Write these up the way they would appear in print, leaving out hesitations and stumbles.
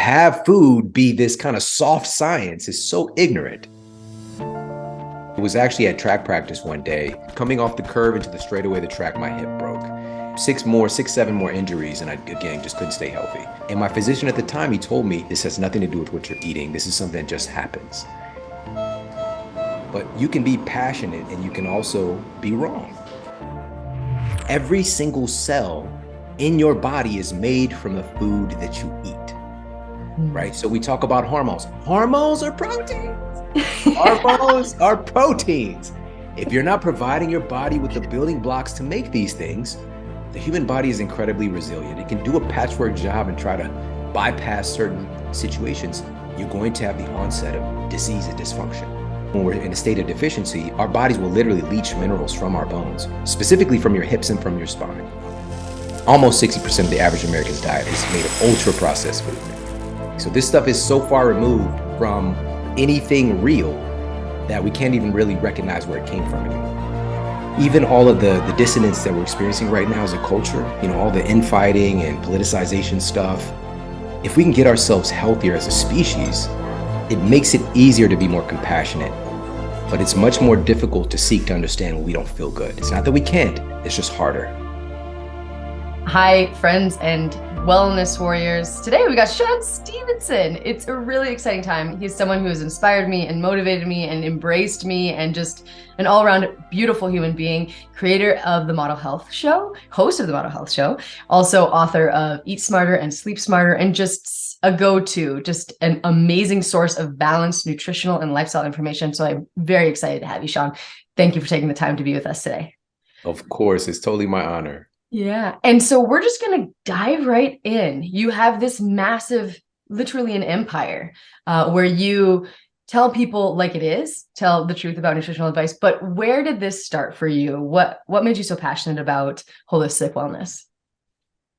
have food be this kind of soft science is so ignorant. It was actually at track practice one day, coming off the curve into the straightaway, the track, my hip broke. Seven more injuries, and I, again, just couldn't stay healthy. And my physician at the time, he told me, this has nothing to do with what you're eating. This is something that just happens. But you can be passionate and you can also be wrong. Every single cell in your body is made from the food that you eat, right? So we talk about hormones. Hormones are proteins. Hormones are proteins. If you're not providing your body with the building blocks to make these things, the human body is incredibly resilient. It can do a patchwork job and try to bypass certain situations. You're going to have the onset of disease and dysfunction. When we're in a state of deficiency, our bodies will literally leach minerals from our bones, specifically from your hips and from your spine. Almost 60% of the average American's diet is made of ultra-processed food. So this stuff is so far removed from anything real that we can't even really recognize where it came from anymore. Even all of the dissonance that we're experiencing right now as a culture, all the infighting and politicization stuff, if we can get ourselves healthier as a species, it makes it easier to be more compassionate. But it's much more difficult to seek to understand when we don't feel good. It's not that we can't, it's just harder. Hi, friends and wellness warriors. Today we got Shawn Stevenson. It's a really exciting time. He's someone who has inspired me and motivated me and embraced me and just an all-around beautiful human being, creator of the Model Health Show, host of the Model Health Show, also author of Eat Smarter and Sleep Smarter, and just a go-to, just an amazing source of balanced nutritional and lifestyle information. So I'm very excited to have you, Shawn. Thank you for taking the time to be with us today. Of course, it's totally my honor. Yeah. And so we're just going to dive right in. You have this massive, literally an empire, where you tell people like it is, tell the truth about nutritional advice. But where did this start for you? What made you so passionate about holistic wellness?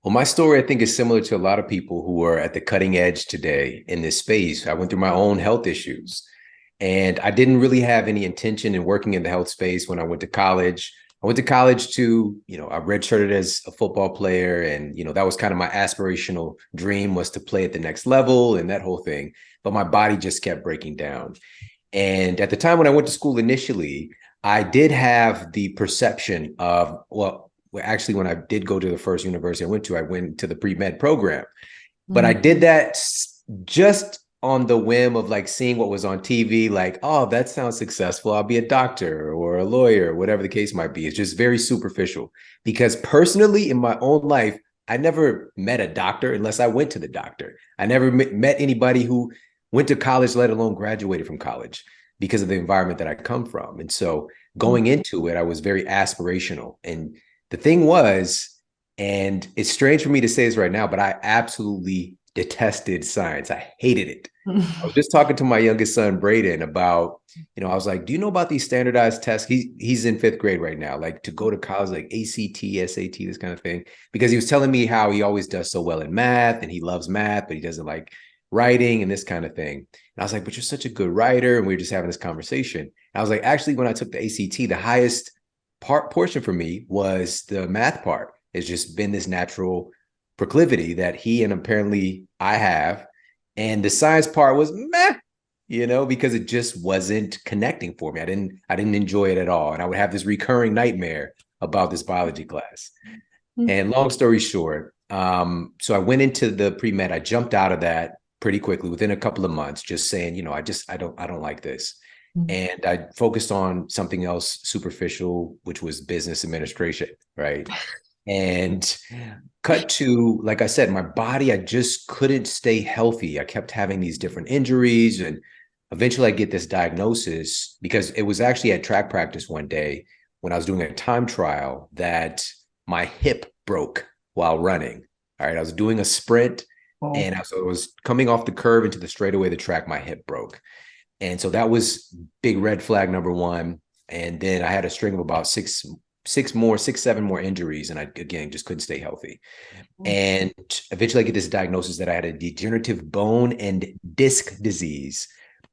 Well, my story, I think, is similar to a lot of people who are at the cutting edge today in this space. I went through my own health issues, and I didn't really have any intention in working in the health space when I went to college. I went to college to, I redshirted as a football player, and, that was kind of my aspirational dream, was to play at the next level and that whole thing. But my body just kept breaking down. And at the time when I went to school initially, I did have the perception of, actually, when I did go to the first university I went to the pre-med program. But I did that just on the whim of seeing what was on TV, oh, that sounds successful. I'll be a doctor or a lawyer, whatever the case might be. It's just very superficial, because personally in my own life, I never met a doctor unless I went to the doctor. I never met anybody who went to college, let alone graduated from college, because of the environment that I come from. And so going into it, I was very aspirational. And the thing was, and it's strange for me to say this right now, but I absolutely detested science. I hated it. I was just talking to my youngest son, Braden, about, I was like, do you know about these standardized tests? He's in 5th grade right now, to go to college, ACT, SAT, this kind of thing, because he was telling me how he always does so well in math and he loves math, but he doesn't like writing and this kind of thing. And I was like, but you're such a good writer. And we were just having this conversation. And I was like, actually, when I took the ACT, the highest portion for me was the math part. It's just been this natural proclivity that he and apparently I have. And the science part was meh, because it just wasn't connecting for me. I didn't enjoy it at all. And I would have this recurring nightmare about this biology class. And long story short, so I went into the pre-med. I jumped out of that pretty quickly within a couple of months, just saying, I don't like this. And I focused on something else superficial, which was business administration, right? And cut to, like I said, my body, I just couldn't stay healthy. I kept having these different injuries, and eventually I get this diagnosis, because it was actually at track practice one day when I was doing a time trial that my hip broke while running. All right. I was doing a sprint, and I was coming off the curve into the straightaway, the track, my hip broke. And so that was big red flag number one. And then I had a string of about seven more injuries. And I, again, just couldn't stay healthy. And eventually I get this diagnosis that I had a degenerative bone and disc disease.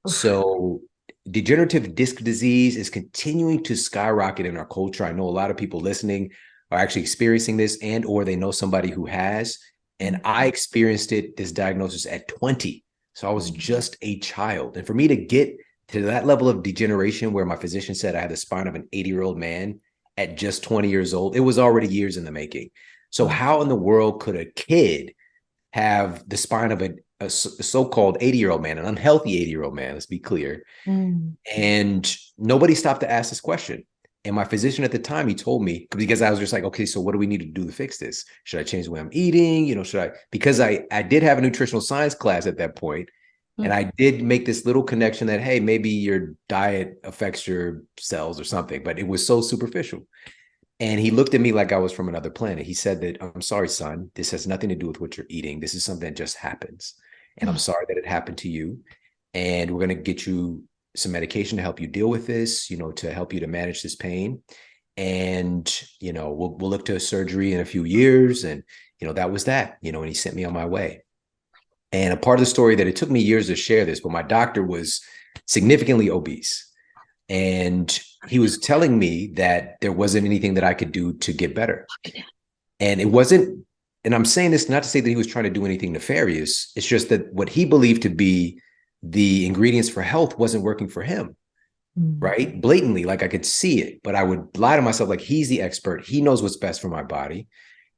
So degenerative disc disease is continuing to skyrocket in our culture. I know a lot of people listening are actually experiencing this, and or they know somebody who has. And I experienced this diagnosis at 20. So I was just a child. And for me to get to that level of degeneration where my physician said I had the spine of an 80-year-old man at just 20 years old, it was already years in the making. So how in the world could a kid have the spine of a so-called 80-year-old man, an unhealthy 80-year-old man, let's be clear. And nobody stopped to ask this question. And my physician at the time, he told me, because I was just like, okay, so what do we need to do to fix this? Should I change the way I'm eating? You know, should I, because I did have a nutritional science class at that point, and I did make this little connection that, hey, maybe your diet affects your cells or something, but it was so superficial. And he looked at me like I was from another planet. He said that, I'm sorry, son, this has nothing to do with what you're eating. This is something that just happens. And I'm sorry that it happened to you. And we're going to get you some medication to help you deal with this, you know, to help you to manage this pain. And, you know, we'll look to surgery in a few years. And, you know, that was that, you know, and he sent me on my way. And a part of the story that it took me years to share this, but my doctor was significantly obese. And he was telling me that there wasn't anything that I could do to get better. And it wasn't, and I'm saying this not to say that he was trying to do anything nefarious. It's just that what he believed to be the ingredients for health wasn't working for him, right? Blatantly, like I could see it, but I would lie to myself like he's the expert. He knows what's best for my body.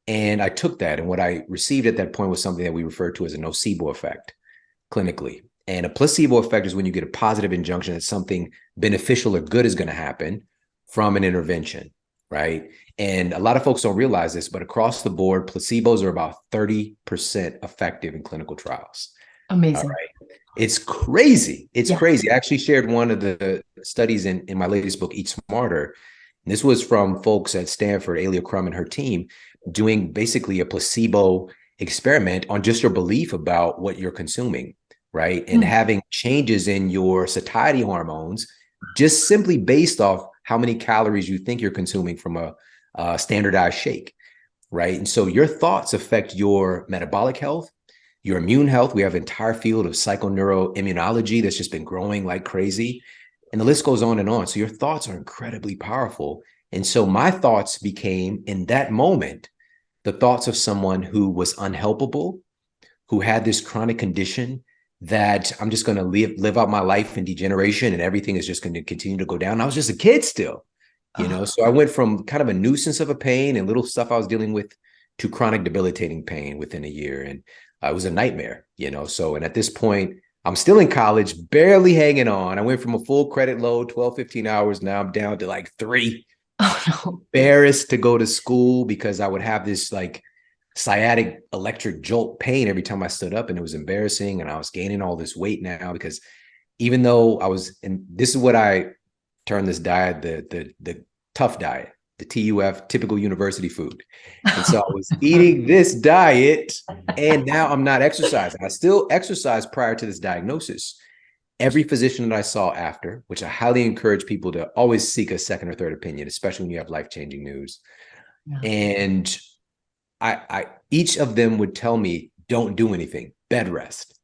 And I took that. And what I received at that point was something that we refer to as a nocebo effect clinically. And a placebo effect is when you get a positive injunction that something beneficial or good is going to happen from an intervention, right? And a lot of folks don't realize this, but across the board, placebos are about 30% effective in clinical trials. Amazing. All right. It's crazy. It's crazy. I actually shared one of the studies in my latest book, Eat Smarter. And this was from folks at Stanford, Alia Crum and her team, doing basically a placebo experiment on just your belief about what you're consuming, right? And having changes in your satiety hormones just simply based off how many calories you think you're consuming from a standardized shake, right? And so your thoughts affect your metabolic health, your immune health. We have an entire field of psychoneuroimmunology that's just been growing like crazy. And the list goes on and on. So your thoughts are incredibly powerful. And so my thoughts became, in that moment, the thoughts of someone who was unhelpable, who had this chronic condition that I'm just going to live out my life in degeneration and everything is just going to continue to go down. I was just a kid still, you know, so I went from kind of a nuisance of a pain and little stuff I was dealing with to chronic debilitating pain within a year. And it was a nightmare, you know. So, and at this point, I'm still in college, barely hanging on. I went from a full credit load, 12, 15 hours. Now I'm down to like 3. Oh, no. Embarrassed to go to school because I would have this like sciatic electric jolt pain every time I stood up, and it was embarrassing. And I was gaining all this weight now because even though I was, and this is what I term this diet, the tough diet, the TUF, typical university food. And so I was eating this diet, and now I'm not exercising. I still exercise prior to this diagnosis. Every physician that I saw after, which I highly encourage people to always seek a second or third opinion, especially when you have life-changing news. Yeah. And I each of them would tell me, don't do anything, bed rest,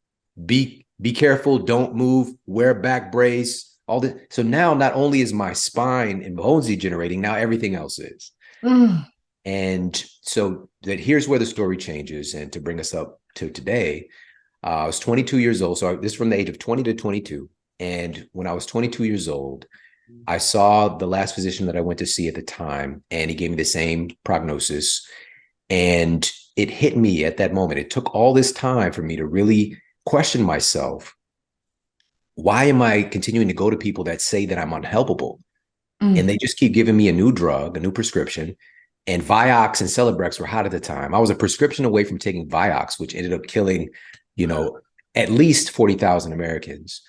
be careful, don't move, wear a back brace, all this. So now not only is my spine and bones degenerating, now everything else is. And so that here's where the story changes. And to bring us up to today, I was 22 years old. So this is from the age of 20 to 22. And when I was 22 years old, I saw the last physician that I went to see at the time, and he gave me the same prognosis. And it hit me at that moment. It took all this time for me to really question myself. Why am I continuing to go to people that say that I'm unhelpable? And they just keep giving me a new drug, a new prescription. And Vioxx and Celebrex were hot at the time. I was a prescription away from taking Vioxx, which ended up killing, you know, at least 40,000 Americans.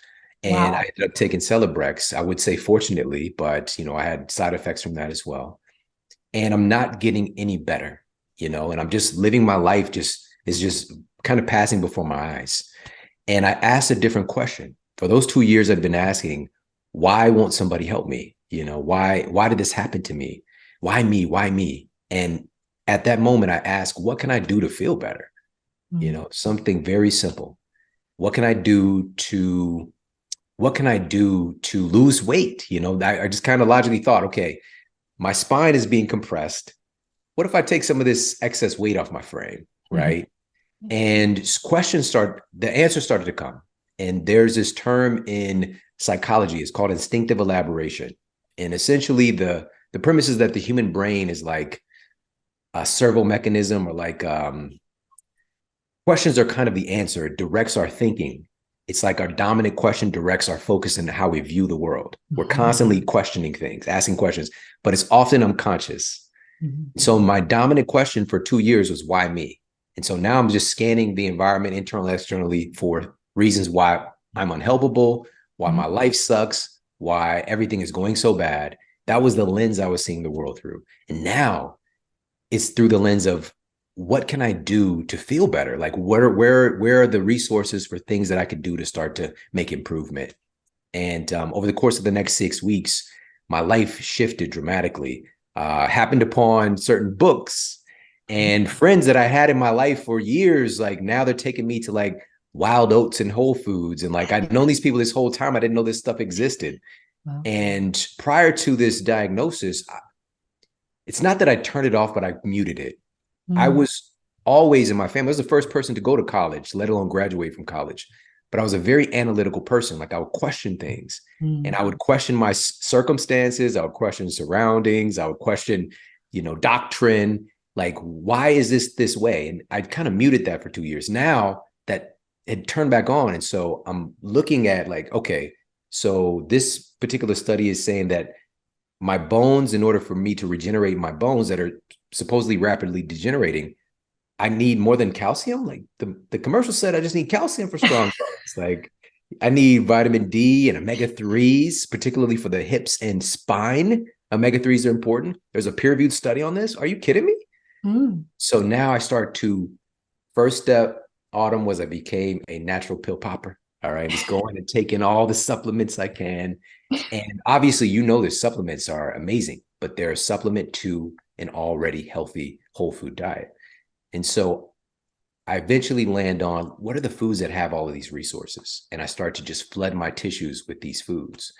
And I ended up taking Celebrex, I would say fortunately, but, you know, I had side effects from that as well. And I'm not getting any better, you know, and I'm just living my life is just kind of passing before my eyes. And I asked a different question. For those 2 years, I've been asking, why won't somebody help me? You know, why did this happen to me? Why me? Why me? And at that moment, I asked, what can I do to feel better? You know, something very simple. What can I do to lose weight? You know, I just kind of logically thought, okay, my spine is being compressed. What if I take some of this excess weight off my frame, right? And the answers started to come. And there's this term in psychology, it's called instinctive elaboration. And essentially the premise is that the human brain is like a servo mechanism, or like questions are kind of the answer. It directs our thinking. It's like our dominant question directs our focus into how we view the world. We're constantly questioning things, asking questions, but it's often unconscious. So my dominant question for 2 years was, why me? And so now I'm just scanning the environment internally, externally, for reasons why I'm unhelpable, why my life sucks, why everything is going so bad. That was the lens I was seeing the world through. And now it's through the lens of, what can I do to feel better? Like, where are the resources for things that I could do to start to make improvement? And over the course of the next 6 weeks, my life shifted dramatically. Happened upon certain books and friends that I had in my life for years. Like, now they're taking me to like Wild Oats and Whole Foods. And like, I've known these people this whole time. I didn't know this stuff existed. Wow. And prior to this diagnosis, it's not that I turned it off, but I muted it. I was always in my family. I was the first person to go to college, let alone graduate from college. But I was a very analytical person. Like, I would question things and I would question my circumstances. I would question surroundings. I would question, doctrine. Like, why is this way? And I kind of muted that for 2 years. Now that it turned back on. And so I'm looking at like, okay, so this particular study is saying that my bones, in order for me to regenerate my bones that are supposedly rapidly degenerating, I need more than calcium. Like the commercial said, I just need calcium for strong bones. Like, I need vitamin D and omega-3s, particularly for the hips and spine. Omega-3s are important. There's a peer-reviewed study on this. Are you kidding me? So now I first step, autumn, was I became a natural pill popper. All right. Just going and taking all the supplements I can. And obviously, this supplements are amazing, but they're a supplement to an already healthy whole food diet. And so I eventually land on, what are the foods that have all of these resources? And I start to just flood my tissues with these foods.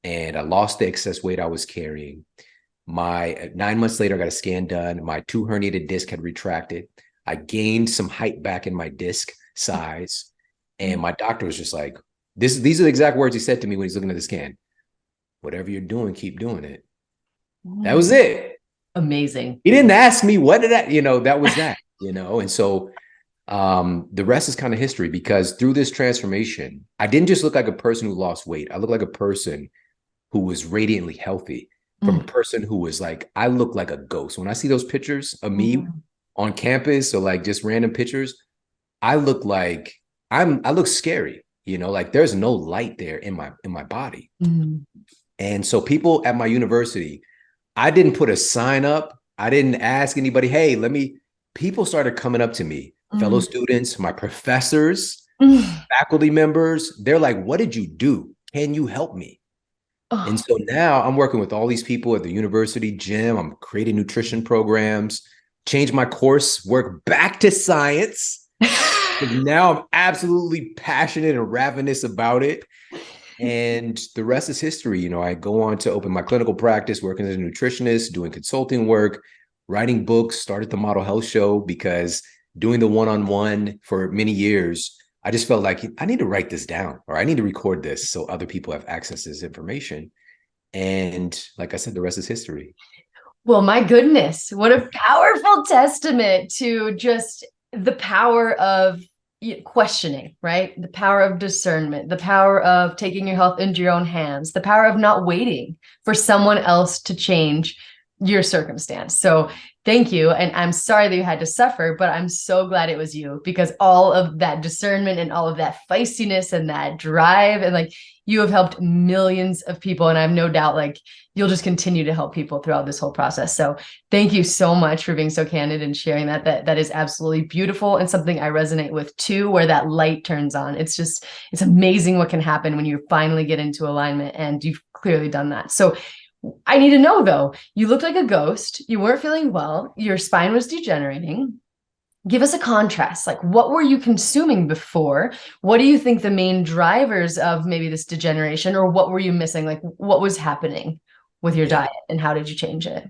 And I lost the excess weight I was carrying. 9 months later, I got a scan done. My 2 herniated discs had retracted. I gained some height back in my disc size. And my doctor was just like, these are the exact words he said to me when he's looking at the scan. Whatever you're doing, keep doing it. That was it. Amazing. He didn't ask me what did that, that was that, And so the rest is kind of history, because through this transformation, I didn't just look like a person who lost weight. I looked like a person who was radiantly healthy, from a person who was like, I look like a ghost. When I see those pictures of me on campus, or like just random pictures, I look like I look scary, like there's no light there in my body. And so people at my university, I didn't put a sign up. I didn't ask anybody, hey, people started coming up to me, fellow students, my professors, faculty members. They're like, what did you do? Can you help me? And so now I'm working with all these people at the university gym. I'm creating nutrition programs, change my course, work back to science. Now I'm absolutely passionate and ravenous about it. And the rest is history. I go on to open my clinical practice, working as a nutritionist, doing consulting work, writing books, started the Model Health Show, because doing the one-on-one for many years, I just felt like I need to write this down, or I need to record this so other people have access to this information. And like I said, the rest is history. Well, my goodness, what a powerful testament to just the power of questioning, right? The power of discernment, the power of taking your health into your own hands, the power of not waiting for someone else to change your circumstance. So thank you. And I'm sorry that you had to suffer, but I'm so glad it was you, because all of that discernment and all of that feistiness and that drive, and like, you have helped millions of people. And I have no doubt, like, you'll just continue to help people throughout this whole process. So thank you so much for being so candid and sharing that. That is absolutely beautiful, and something I resonate with too, where that light turns on. It's amazing what can happen when you finally get into alignment, and you've clearly done that. So I need to know, though, you looked like a ghost. You weren't feeling well. Your spine was degenerating. Give us a contrast. Like, what were you consuming before? What do you think the main drivers of maybe this degeneration, or what were you missing? Like, what was happening with your diet, and how did you change it?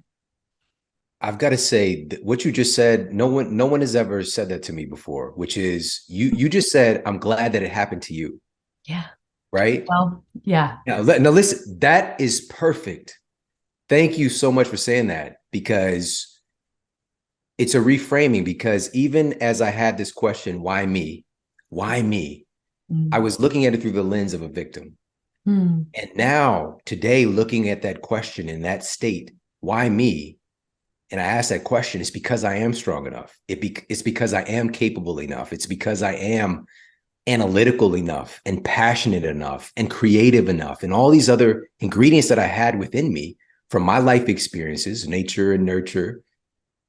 I've got to say that what you just said, no one has ever said that to me before, which is you just said, I'm glad that it happened to you, Yeah. right? Well, yeah. Now listen, that is perfect. Thank you so much for saying that, because it's a reframing. Because even as I had this question, why me? Why me? I Mm. was looking at it through the lens of a victim. Mm. And now today, looking at that question in that state, why me? And I ask that question, it's because I am strong enough. It's because I am capable enough. It's because I am analytical enough and passionate enough and creative enough and all these other ingredients that I had within me from my life experiences, nature and nurture.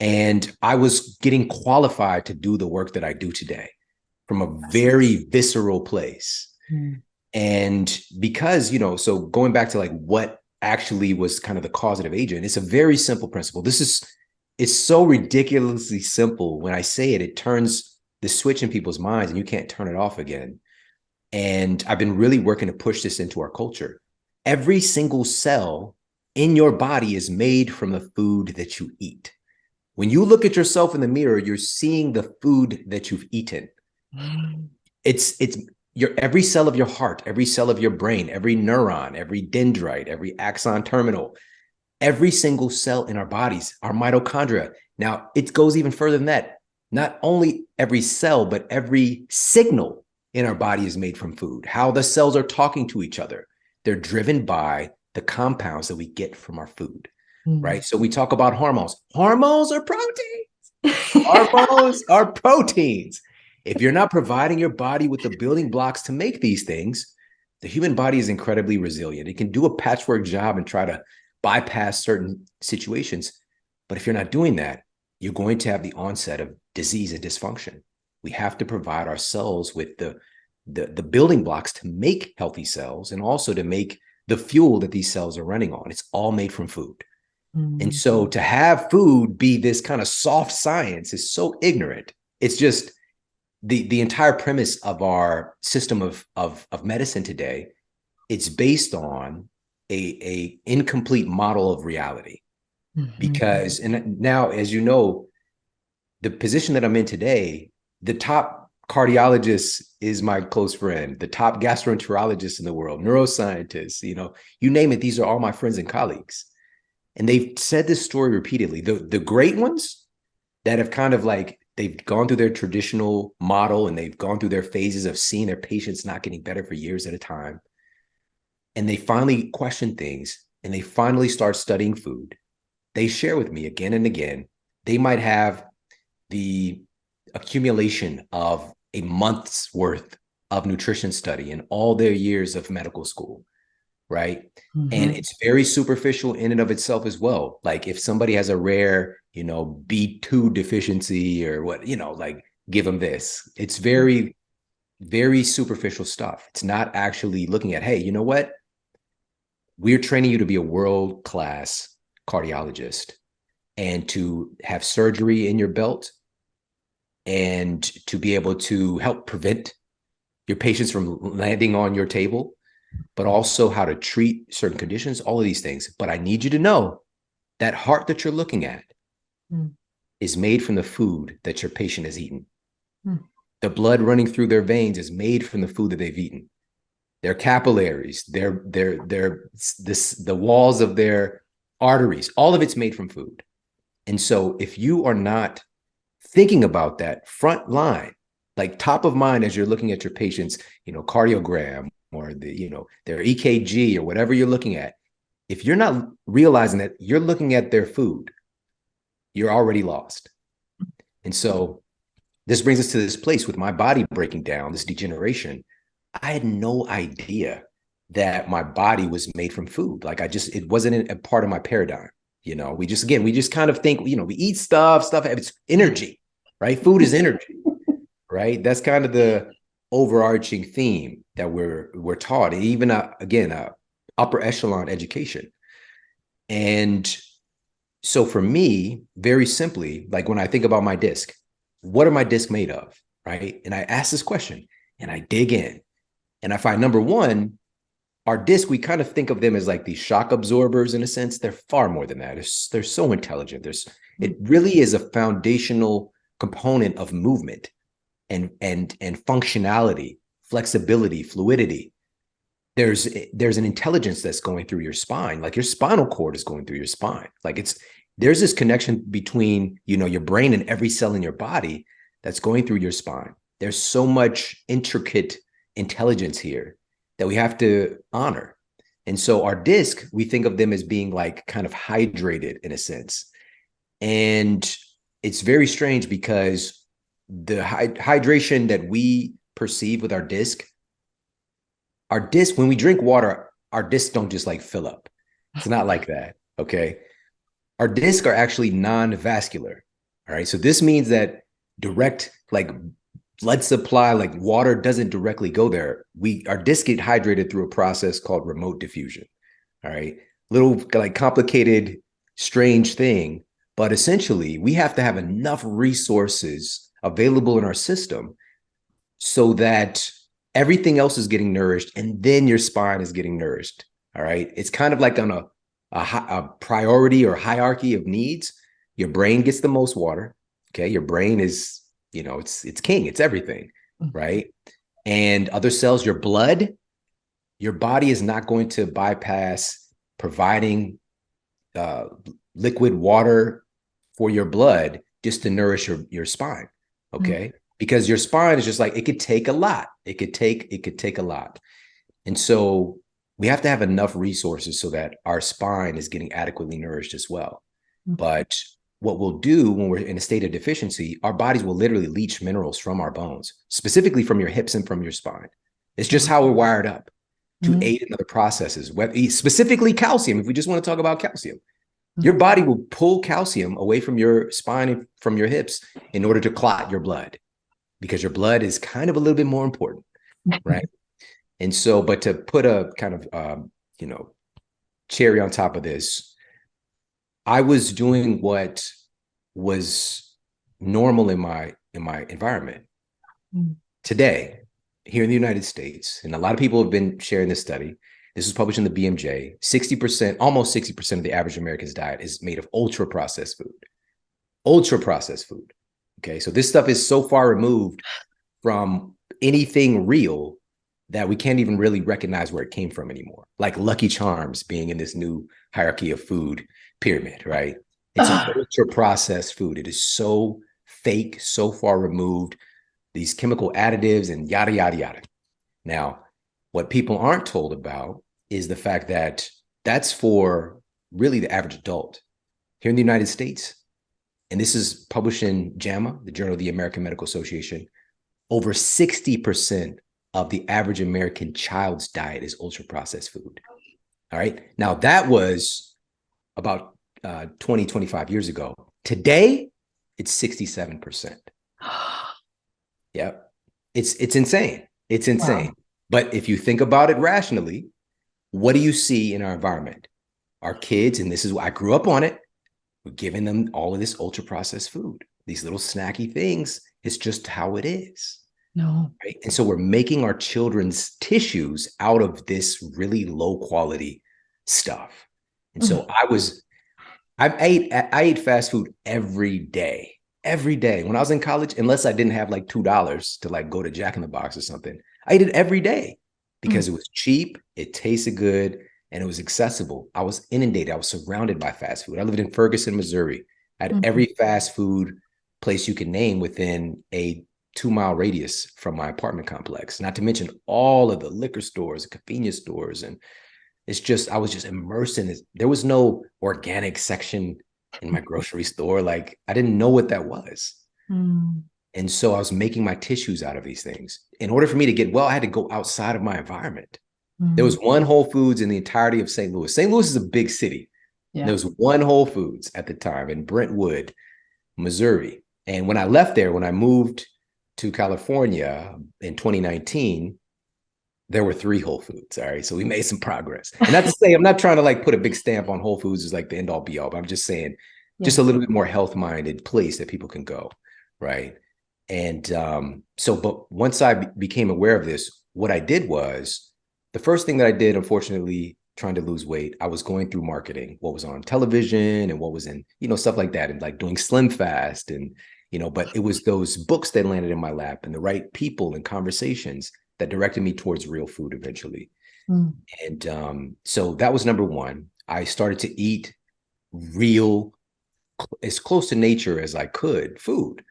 And I was getting qualified to do the work that I do today from a very visceral place. Mm. And because, so going back to like what actually was kind of the causative agent, it's a very simple principle. It's so ridiculously simple. When I say it, it turns the switch in people's minds and you can't turn it off again. And I've been really working to push this into our culture. Every single cell in your body is made from the food that you eat. When you look at yourself in the mirror, you're seeing the food that you've eaten. It's your every cell of your heart, every cell of your brain, every neuron, every dendrite, every axon terminal, every single cell in our bodies, our mitochondria. Now, it goes even further than that. Not only every cell, but every signal in our body is made from food. How the cells are talking to each other, they're driven by the compounds that we get from our food, Mm. right? So we talk about hormones. Hormones are protein. Hormones are proteins. If you're not providing your body with the building blocks to make these things, the human body is incredibly resilient. It can do a patchwork job and try to bypass certain situations. But if you're not doing that, you're going to have the onset of disease and dysfunction. We have to provide ourselves with the building blocks to make healthy cells and also to make the fuel that these cells are running on. It's all made from food. And Mm. so to have food be this kind of soft science is so ignorant. It's just the entire premise of our system of medicine today. It's based on a incomplete model of reality. Mhm. Because, and now, as you know, the position that I'm in today, the top cardiologist is my close friend, the top gastroenterologist in the world, neuroscientists, you name it, these are all my friends and colleagues. And they've said this story repeatedly. The great ones that have kind of like, they've gone through their traditional model and they've gone through their phases of seeing their patients not getting better for years at a time. And they finally question things and they finally start studying food. They share with me again and again, they might have the accumulation of a month's worth of nutrition study in all their years of medical school, right? And Mhm. it's very superficial in and of itself as well. Like if somebody has a rare, B2 deficiency or what, like give them this. It's very, very superficial stuff. It's not actually looking at, hey, you know what? We're training you to be a world-class cardiologist and to have surgery in your belt and to be able to help prevent your patients from landing on your table, but also how to treat certain conditions, all of these things. But I need you to know that heart that you're looking at Mm. is made from the food that your patient has eaten. Mm. The blood running through their veins is made from the food that they've eaten. Their capillaries, the walls of their arteries, all of it's made from food. And so if you are not thinking about that front line, like top of mind as you're looking at your patient's, cardiogram or their EKG or whatever you're looking at, if you're not realizing that you're looking at their food, you're already lost. And so this brings us to this place with my body breaking down, this degeneration. I had no idea that my body was made from food. Like it wasn't a part of my paradigm. We just kind of think, we eat stuff, it's energy, right? Food is energy, right? That's kind of the overarching theme that we're taught, and even again, upper echelon education. And so for me, very simply, like when I think about my disc, what are my discs made of, right? And I ask this question and I dig in and I find number one, our disc, we kind of think of them as like these shock absorbers in a sense. They're far more than that. They're so intelligent. It really is a foundational component of movement and functionality, flexibility, fluidity. There's an intelligence that's going through your spine. Like your spinal cord is going through your spine. Like there's this connection between, your brain and every cell in your body that's going through your spine. There's so much intricate intelligence here that we have to honor. And so our disc, we think of them as being like kind of hydrated in a sense. And it's very strange because the hydration that we perceive with our disc, when we drink water, our discs don't just like fill up. It's not like that. Okay. Our discs are actually non-vascular. All right. So this means that direct like blood supply, like water doesn't directly go there. Our discs get hydrated through a process called remote diffusion. All right. Little like complicated, strange thing. But essentially, we have to have enough resources available in our system so that everything else is getting nourished and then your spine is getting nourished. All right. It's kind of like on a priority or hierarchy of needs. Your brain gets the most water. Okay. Your brain is, it's king. It's everything. Right. And other cells, your blood, your body is not going to bypass providing liquid water for your blood just to nourish your spine. Okay. Because your spine is just like, it could take a lot. It could take a lot. And so we have to have enough resources so that our spine is getting adequately nourished as well. But what we'll do when we're in a state of deficiency, our bodies will literally leach minerals from our bones, specifically from your hips and from your spine. It's just how we're wired up to aid in other processes, specifically calcium. If we just want to talk about calcium, your body will pull calcium away from your spine and from your hips in order to clot your blood, because your blood is kind of a little bit more important, right? And so, but to put a kind of, cherry on top of this, I was doing what was normal in my environment. Today, here in the United States, and a lot of people have been sharing this study. This was published in the BMJ. 60%, almost 60% of the average American's diet is made of ultra processed food. Ultra processed food. Okay, so this stuff is so far removed from anything real that we can't even really recognize where it came from anymore. Like Lucky Charms being in this new hierarchy of food pyramid, right? It's an ultra processed food. It is so fake, so far removed, these chemical additives and yada, yada, yada. Now, what people aren't told about is the fact that that's for really the average adult. Here in the United States, and this is published in JAMA, the Journal of the American Medical Association, over 60% of the average American child's diet is ultra-processed food. All right. Now, that was about 20, 25 years ago. Today, it's 67%. Yeah. It's insane. It's insane. Wow. But if you think about it rationally, what do you see in our environment? Our kids, and this is why I grew up on it, we're giving them all of this ultra-processed food, these little snacky things. It's just how it is. No. Right? And so we're making our children's tissues out of this really low quality stuff. And so I ate fast food every day. Every day. When I was in college, unless I didn't have like $2 to like go to Jack in the Box or something, I ate it every day because it was cheap, it tasted good, and it was accessible. I was inundated. I was surrounded by fast food. I lived in Ferguson, Missouri. I had every fast food place you can name within a 2-mile radius from my apartment complex, not to mention all of the liquor stores, convenience stores. And it's just, I was just immersed in this. There was no organic section in my grocery store. Like, I didn't know what that was. And so I was making my tissues out of these things. In order for me to get well, I had to go outside of my environment. There was one Whole Foods in the entirety of St. Louis. St. Louis is a big city. Yeah. There was one Whole Foods at the time in Brentwood, Missouri. And when I left there, when I moved to California in 2019, there were 3 Whole Foods. All right. So we made some progress. And not to say, I'm not trying to like put a big stamp on Whole Foods as like the end all be all, but I'm just saying just a little bit more health minded place that people can go. Right. And but once I became aware of this, what I did was the first thing that I did, unfortunately, trying to lose weight, I was going through marketing, what was on television and what was in, stuff like that, and like doing Slim Fast and, but it was those books that landed in my lap and the right people and conversations that directed me towards real food eventually. Mm. And so that was number one. I started to eat real, as close to nature as I could food,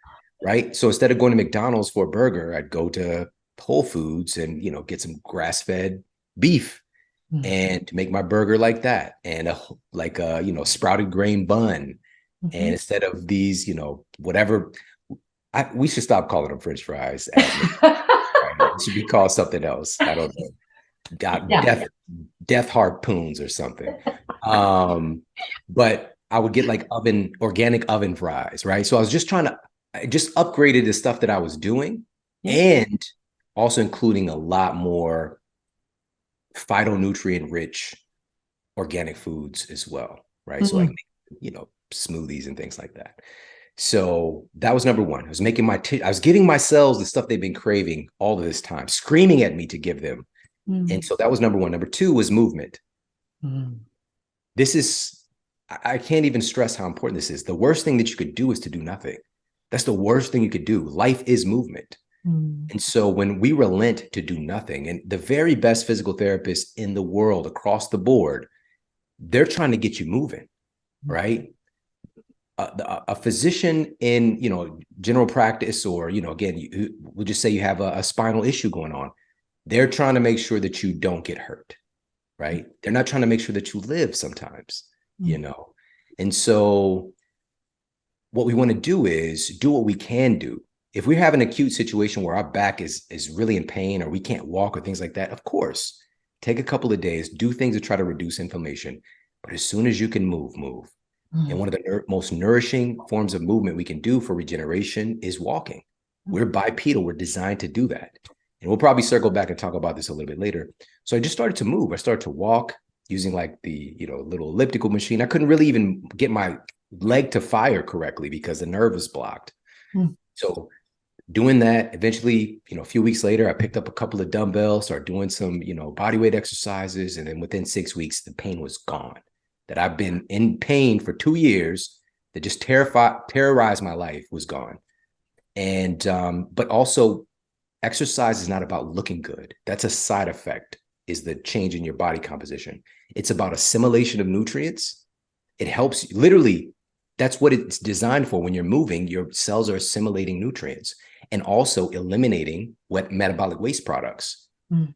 right? So instead of going to McDonald's for a burger, I'd go to Whole Foods and, get some grass-fed beef Mm. and make my burger like that, and sprouted grain bun. And Mhm. instead of these, whatever, we should stop calling them French fries at McDonald's. Right? It should be called something else. I don't know. God, Yeah. death harpoons or something. But I would get like organic oven fries, right? So I just upgraded the stuff that I was doing, Yeah. and also including a lot more phytonutrient rich organic foods as well, right? So like, Mm. smoothies and things like that. So that was number one. I was giving my cells the stuff they've been craving all of this time, screaming at me to give them. And Mm. so that was number one. Number two was movement. Mm. This is, I can't even stress how important this is. The worst thing that you could do is to do nothing. That's the worst thing you could do. Life is movement. Mm. And so when we relent to do nothing, and the very best physical therapists in the world across the board, they're trying to get you moving, right? A physician in, general practice, or, again, we'll just say you have a spinal issue going on. They're trying to make sure that you don't get hurt, right? They're not trying to make sure that you live sometimes, Mm. And so what we want to do is do what we can do. If we have an acute situation where our back is really in pain, or we can't walk or things like that, of course, take a couple of days, do things to try to reduce inflammation. But as soon as you can move. And Mm. one of the most nourishing forms of movement we can do for regeneration is walking. We're bipedal. We're designed to do that. And we'll probably circle back and talk about this a little bit later. So I just started to move. I started to walk using like the, little elliptical machine. I couldn't really even get my leg to fire correctly because the nerve was blocked. Mm. So doing that, eventually, a few weeks later, I picked up a couple of dumbbells, started doing some, body weight exercises. And then within 6 weeks, the pain was gone. That I've been in pain for 2 years, that just terrorized my life, was gone. And, but also, exercise is not about looking good. That's a side effect, is the change in your body composition. It's about assimilation of nutrients. It helps, literally, that's what it's designed for. When you're moving, your cells are assimilating nutrients and also eliminating metabolic waste products. Mm.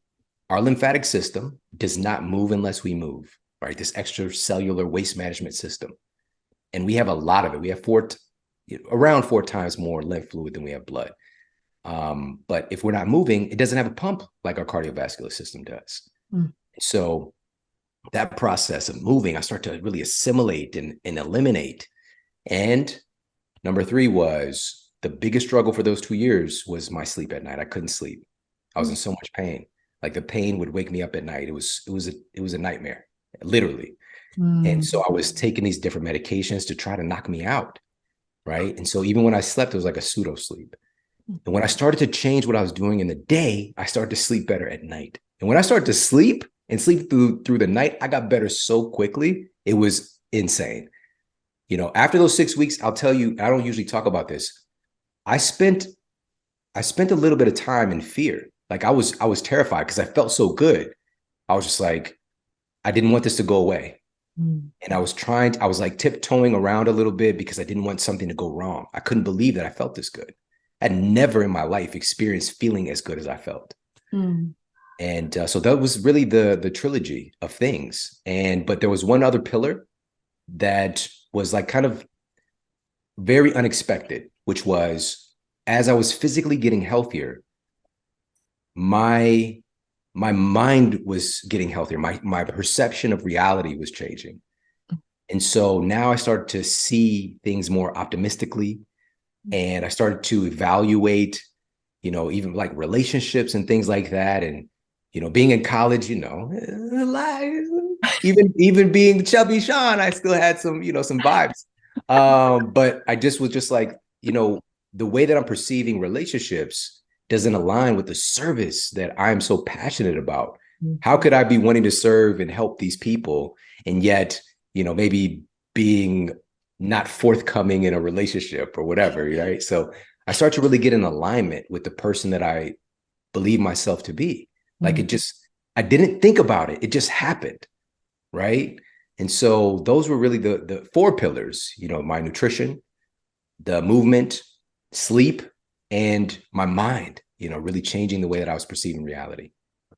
Our lymphatic system does not move unless we move, right? This extracellular waste management system. And we have a lot of it. We have around 4 times more lymph fluid than we have blood. But if we're not moving, it doesn't have a pump like our cardiovascular system does. Mm. So that process of moving, I start to really assimilate and eliminate. And number three was, the biggest struggle for those 2 years was my sleep at night. I couldn't sleep. I was in so much pain. Like the pain would wake me up at night. It was a nightmare, literally. And Mm. so I was taking these different medications to try to knock me out, right? And so even when I slept, it was like a pseudo sleep. And when I started to change what I was doing in the day, I started to sleep better at night. And when I started to sleep through the night, I got better so quickly. It was insane. After those 6 weeks, I'll tell you, I don't usually talk about this. I spent a little bit of time in fear. Like I was terrified because I felt so good. I was just like, I didn't want this to go away. Mm. And I was like tiptoeing around a little bit because I didn't want something to go wrong. I couldn't believe that I felt this good. I'd never in my life experienced feeling as good as I felt. Mm. And so that was really the trilogy of things. But there was one other pillar that was like kind of very unexpected, which was, as I was physically getting healthier, my mind was getting healthier. My perception of reality was changing. And so now I started to see things more optimistically, and I started to evaluate, even like relationships and things like that. And, being in college, even being chubby Shawn, I still had some vibes. But I just was just like, the way that I'm perceiving relationships doesn't align with the service that I'm so passionate about. How could I be wanting to serve and help these people and yet, maybe being not forthcoming in a relationship or whatever, right? So I start to really get in alignment with the person that I believe myself to be. Like I didn't think about it. It just happened, right? And so those were really the four pillars, my nutrition, the movement, sleep, and my mind, really changing the way that I was perceiving reality.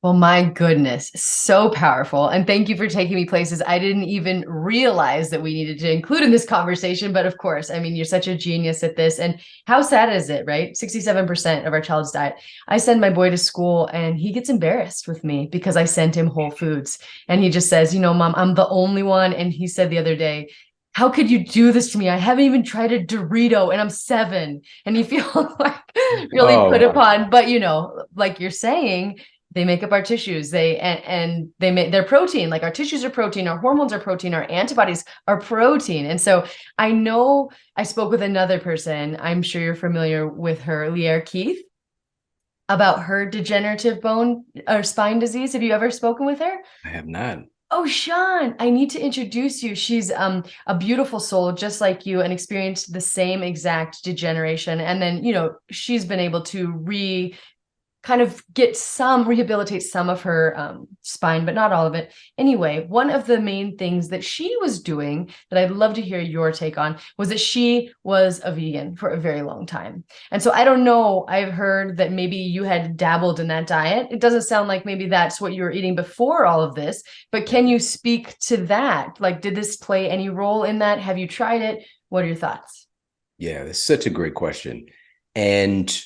Well, my goodness, so powerful. And thank you for taking me places I didn't even realize that we needed to include in this conversation. But of course, I mean, you're such a genius at this. And how sad is it, right? 67% of our child's diet. I send my boy to school and he gets embarrassed with me because I sent him whole foods. And he just says, Mom, I'm the only one. And he said the other day, how could you do this to me? I haven't even tried a Dorito and I'm 7. And he feels like really put Oh, upon. But, like you're saying, they make up our tissues. And they make their protein, like our tissues are protein, our hormones are protein, our antibodies are protein. And so I know I spoke with another person, I'm sure you're familiar with her, Leah Keith, about her degenerative bone or spine disease. Have you ever spoken with her? I have not. Oh, Shawn, I need to introduce you. She's a beautiful soul, just like you, and experienced the same exact degeneration. And then, she's been able to kind of rehabilitate some of her spine, but not all of it. Anyway, one of the main things that she was doing that I'd love to hear your take on was that she was a vegan for a very long time. And so I don't know, I've heard that maybe you had dabbled in that diet. It doesn't sound like maybe that's what you were eating before all of this, but can you speak to that? Like, did this play any role in that? Have you tried it? What are your thoughts? Yeah, that's such a great question. And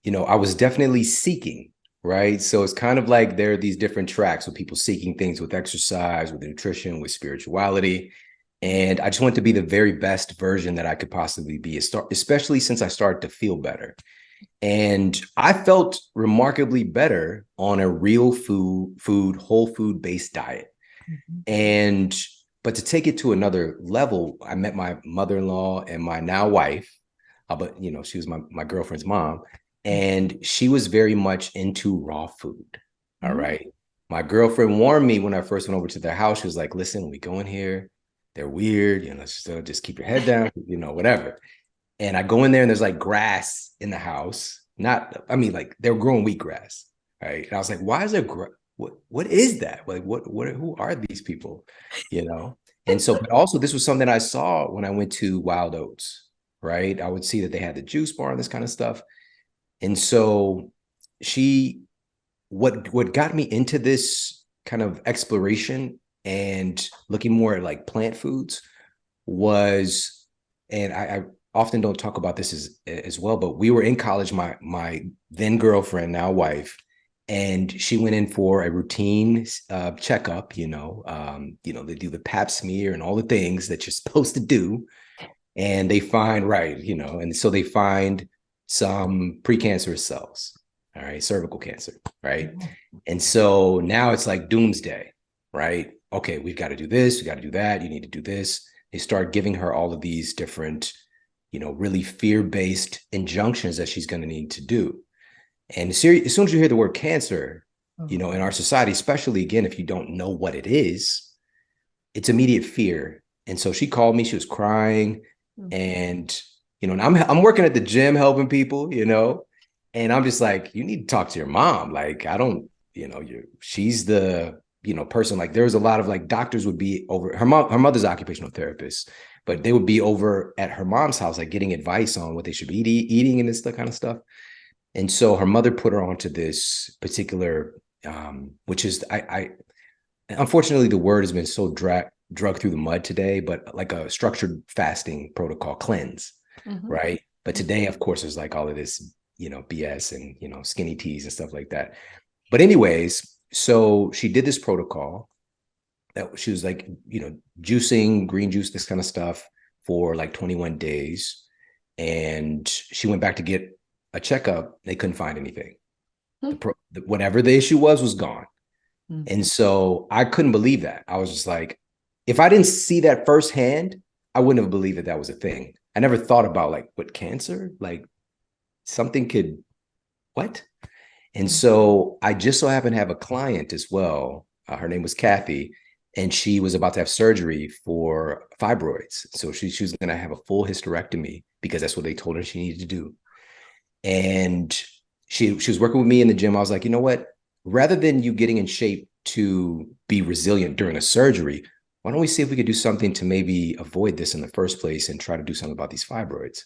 I was definitely seeking, right? So it's kind of like there are these different tracks with people seeking things with exercise, with nutrition, with spirituality. And I just want to be the very best version that I could possibly be, especially since I started to feel better. And I felt remarkably better on a real whole food based diet. But to take it to another level, I met my mother-in-law and my now wife, but she was my girlfriend's mom. And she was very much into raw food. All right. My girlfriend warned me when I first went over to their house. She was like, listen, when we go in here, they're weird. Just keep your head down, whatever. And I go in there and there's like grass in the house. Like they're growing wheatgrass. Right. And I was like, why is there what is that? Like, who are these people? And so, but also this was something I saw when I went to Wild Oats. Right. I would see that they had the juice bar and this kind of stuff. And so what got me into this kind of exploration and looking more at like plant foods was, and I often don't talk about this as well, but we were in college, my then girlfriend, now wife, and she went in for a routine checkup, they do the pap smear and all the things that you're supposed to do. And they find, right, and so they find some precancerous cells, all right, cervical cancer, right? And so now it's like doomsday, right? Okay, we've got to do this, we got to do that, you need to do this. They start giving her all of these different, really fear-based injunctions that she's going to need to do. And as soon as you hear the word cancer, in our society, especially again, if you don't know what it is, it's immediate fear. And so she called me, she was crying, and and I'm working at the gym helping people, and I'm just like, you need to talk to your mom. Like, I don't, she's the, person. Like, there was a lot of like doctors would be over her mother's occupational therapist, but they would be over at her mom's house, like getting advice on what they should be eating and this kind of stuff. And so her mother put her onto this particular, which is, I unfortunately, the word has been so drug through the mud today, but like a structured fasting protocol cleanse. Right. But today, of course, there's like all of this, BS and, skinny teas and stuff like that. But anyways, so she did this protocol that she was like, juicing, green juice, this kind of stuff for like 21 days. And she went back to get a checkup. They couldn't find anything. Whatever the issue was gone. And so I couldn't believe that. I was just like, if I didn't see that firsthand, I wouldn't have believed that was a thing. I never thought about like, what, cancer? Like something could, what? And so I just so happened to have a client as well. Her name was Kathy, and she was about to have surgery for fibroids. So she was going to have a full hysterectomy because that's what they told her she needed to do. And she was working with me in the gym. I was like, you know what? Rather than you getting in shape to be resilient during a surgery, why don't we see if we could do something to maybe avoid this in the first place and try to do something about these fibroids?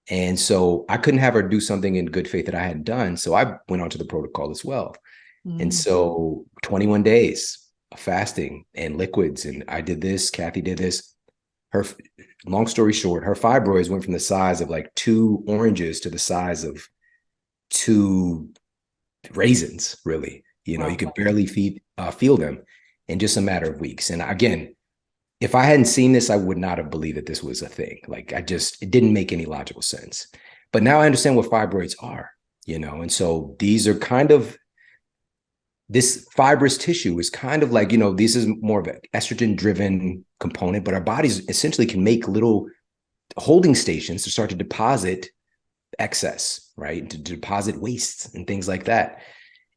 And so I couldn't have her do something in good faith that I hadn't done. So I went on to the protocol as well. And so 21 days of fasting and liquids. And I did this, Kathy did this. Her, long story short, her fibroids went from the size of like 2 oranges to the size of 2 raisins, really. You know, you could barely feel them in just a matter of weeks. And again, if I hadn't seen this, I would not have believed that this was a thing. Like it didn't make any logical sense. But now I understand what fibroids are, you know, and so these are kind of, this fibrous tissue is kind of like, you know, this is more of an estrogen driven component, but our bodies essentially can make little holding stations to start to deposit excess, right? To deposit wastes and things like that.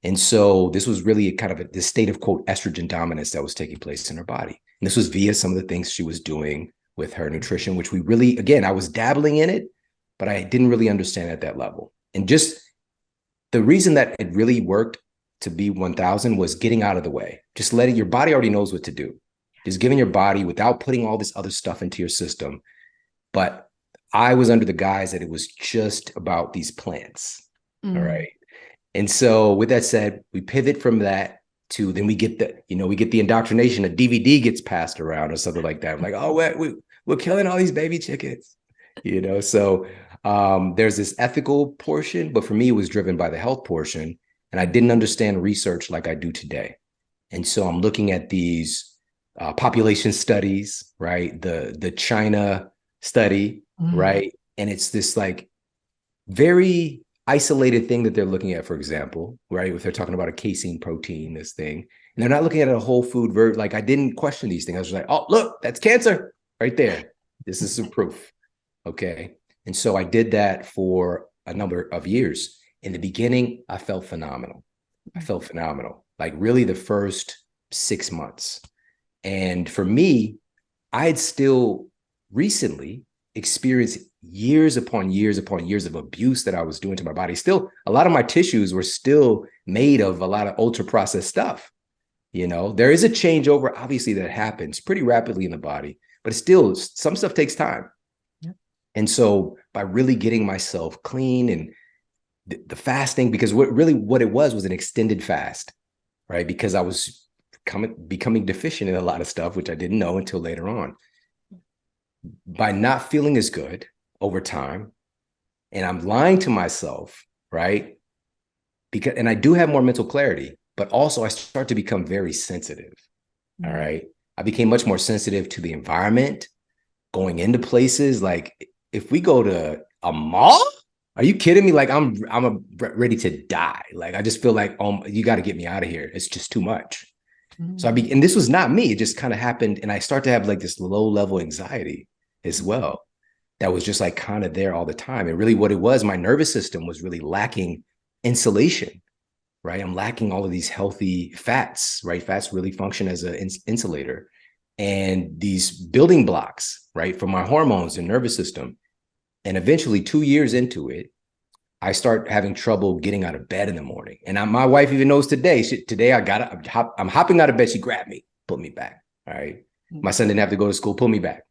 And so this was really kind of this state of, quote, estrogen dominance that was taking place in her body. And this was via some of the things she was doing with her nutrition, which we really, again, I was dabbling in it, but I didn't really understand at that level. And just the reason that it really worked to be 1000 was getting out of the way. Just letting your body already knows what to do. Just giving your body without putting all this other stuff into your system. But I was under the guise that it was just about these plants. All right. And so with that said, we pivot from that to then we get the indoctrination, a DVD gets passed around or something like that. I'm like, oh, we're killing all these baby chickens, you know? So there's this ethical portion, but for me, it was driven by the health portion. And I didn't understand research like I do today. And so I'm looking at these population studies, right? The China study, right? And it's this like very isolated thing that they're looking at, for example, right? If they're talking about a casein protein, this thing, and they're not looking at a whole food like I didn't question these things. I was like, oh, look, that's cancer right there. This is some proof. Okay. And so I did that for a number of years. In the beginning, I felt phenomenal. Like really the first 6 months. And for me, I had still recently experienced years upon years upon years of abuse that I was doing to my body. Still, a lot of my tissues were still made of a lot of ultra processed stuff. You know, there is a changeover, obviously, that happens pretty rapidly in the body, but still, some stuff takes time. Yep. And so by really getting myself clean and the fasting, because what it was an extended fast, right? Because I was becoming deficient in a lot of stuff, which I didn't know until later on. By not feeling as good over time, and I'm lying to myself, right? And I do have more mental clarity, but also I start to become very sensitive. All right. I became much more sensitive to the environment, going into places. Like if we go to a mall, are you kidding me? Like I'm ready to die. Like I just feel like, oh, you got to get me out of here. It's just too much. So and this was not me. It just kind of happened. And I start to have like this low level anxiety as well. That was just like kind of there all the time. And really what it was, my nervous system was really lacking insulation, right? I'm lacking all of these healthy fats, right? Fats really function as an insulator. And these building blocks, right? For my hormones and nervous system. And eventually 2 years into it, I start having trouble getting out of bed in the morning. And my wife even knows today. I'm hopping out of bed. She grabbed me, put me back. All right. My son didn't have to go to school, pull me back.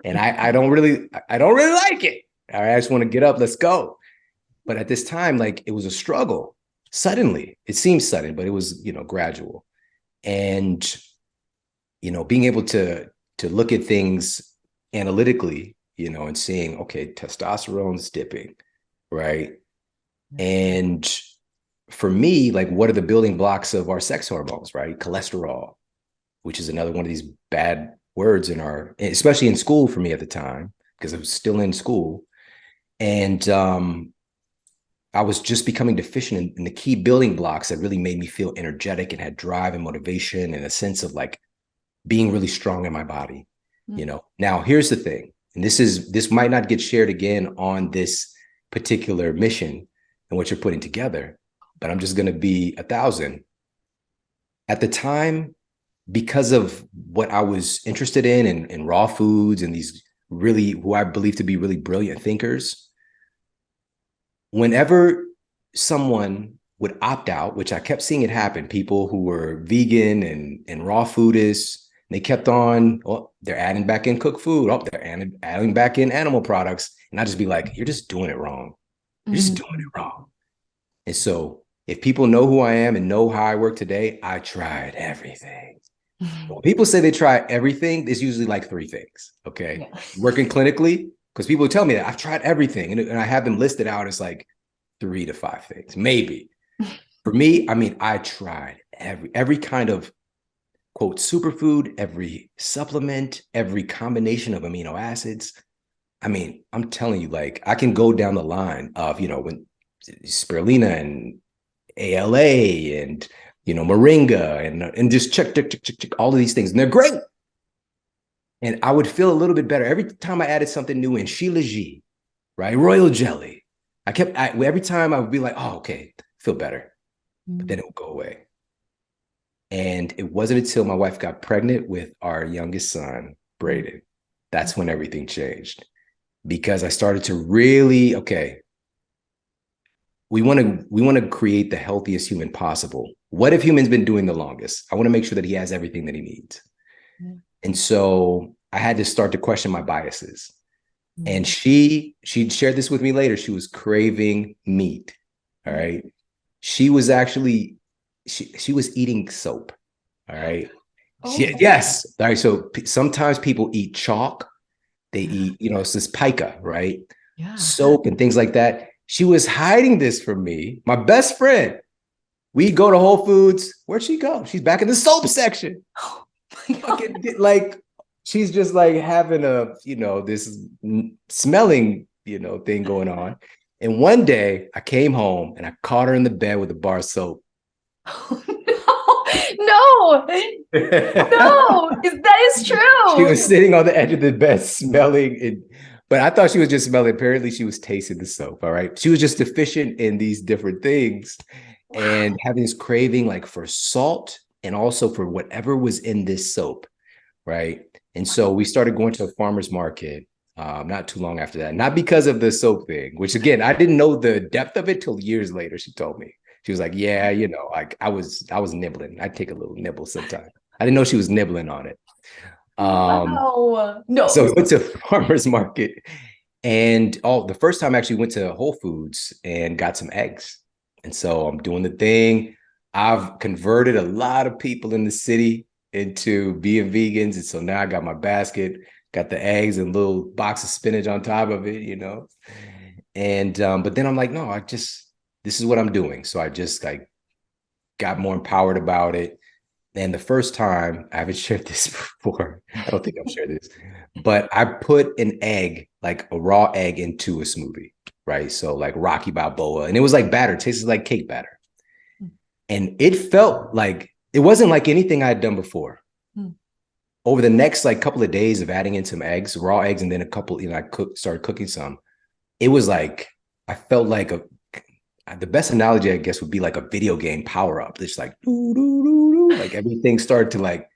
And I don't really like it. All right. I just want to get up. Let's go. But at this time, like it was a struggle. Suddenly, it seemed sudden, but it was, gradual. And, being able to look at things analytically, and seeing, okay, testosterone's dipping, right? And for me, like, what are the building blocks of our sex hormones, right? Cholesterol, which is another one of these bad words especially in school for me at the time, because I was still in school. And I was just becoming deficient in the key building blocks that really made me feel energetic and had drive and motivation and a sense of like being really strong in my body. Now here's the thing. And this might not get shared again on this particular mission and what you're putting together, but I'm just going to be 1,000. At the time, because of what I was interested in raw foods and these really, who I believe to be really brilliant thinkers, whenever someone would opt out, which I kept seeing it happen, people who were vegan and raw foodists, they kept on, oh, they're adding back in cooked food. Oh, they're adding back in animal products. And I just be like, you're just doing it wrong. You're just doing it wrong. And so if people know who I am and know how I work today, I tried everything. When people say they try everything, it's usually like 3 things. Okay. Yeah. Working clinically, because people tell me that I've tried everything and I have them listed out as like 3 to 5 things, maybe. For me, I mean, I tried every kind of quote superfood, every supplement, every combination of amino acids. I mean, I'm telling you, like, I can go down the line of, when spirulina and ALA and, moringa and just check all of these things. And they're great. And I would feel a little bit better every time I added something new in Shilajit, right? Royal jelly. Every time I would be like, oh, okay, feel better. But then it would go away. And it wasn't until my wife got pregnant with our youngest son, Braden, that's when everything changed. Because I started to really, okay, we want to create the healthiest human possible. What if human's been doing the longest? I want to make sure that he has everything that he needs. Yeah. And so I had to start to question my biases. Mm-hmm. And she shared this with me later. She was craving meat. All right. She was actually, she was eating soap. All right. Oh. Yes. All right. So sometimes people eat chalk. They eat, it's this pica, right? Yeah. Soap and things like that. She was hiding this from me. My best friend. We go to Whole Foods. Where'd she go? She's back in the soap section. Oh my God. Like, she's just like having this smelling, thing going on. And one day I came home and I caught her in the bed with a bar of soap. Oh, no, that is true. She was sitting on the edge of the bed smelling it, but I thought she was just smelling. Apparently she was tasting the soap. All right. She was just deficient in these different things. Wow. And having this craving like for salt and also for whatever was in this soap. Right. And so we started going to a farmer's market not too long after that, not because of the soap thing, which again, I didn't know the depth of it till years later. She told me. She was like, yeah, like I was nibbling. I'd take a little nibble sometimes. I didn't know she was nibbling on it. Wow. No. So we went to farmer's market and the first time I actually went to Whole Foods and got some eggs. And so I'm doing the thing. I've converted a lot of people in the city into being vegans. And so now I got my basket, got the eggs and a little box of spinach on top of it, And, but then I'm like, no, this is what I'm doing. So I just like got more empowered about it. And the first time, I haven't shared this before. I don't think I've shared this, but I put an egg, like a raw egg into a smoothie, right? So like Rocky Balboa, and it was like batter, it tasted like cake batter. And it felt like, it wasn't like anything I had done before. Over the next like couple of days of adding in some eggs, raw eggs, and then a couple, I started cooking some. It was like, I felt like the best analogy, I guess, would be like a video game power up. It's like, like everything started to like